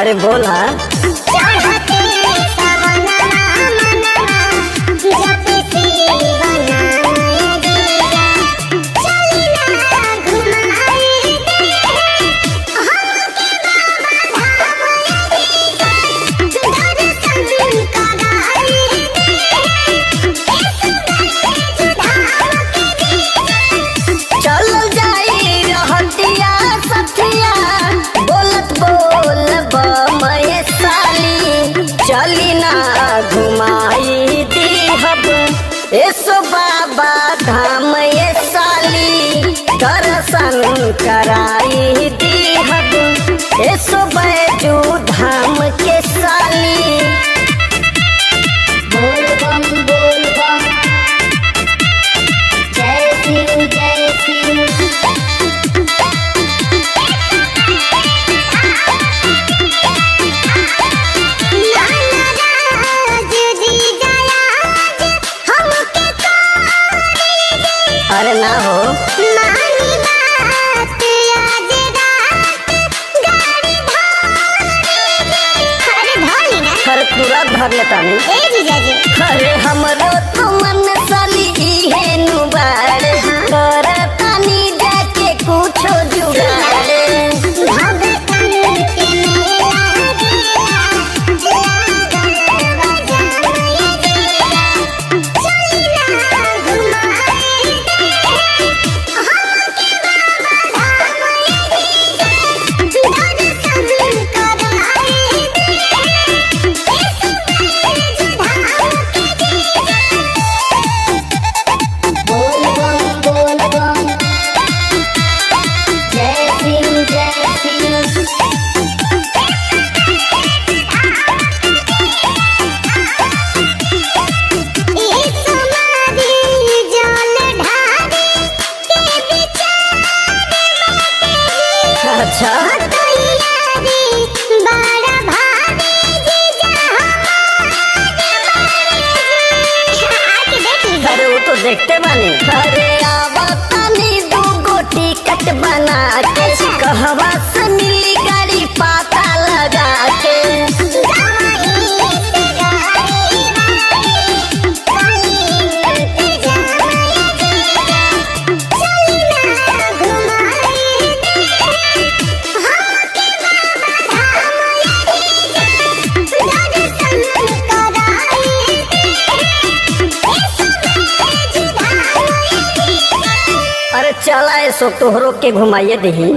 अरे बोला चली ना घुमाई दीहब एसो बाबा धाम ये साली दर्शन कराई दीहब एसो बैजू धाम के साली। बोल बम जय शिव जय शिव। अरे ना हो अरे पूरा धर लेता नहीं। अरे हमरो तो मन साली है नुबार करतानी जाके कुछो जुगाड़। अच्छा अरे वो तो देखते बानी। अरे आवतानी दो गोटी कट बना के कहवा से मिली गाड़ी पाता लगा के। अरे चला ऐसो तोहरो के घुमाइए दही।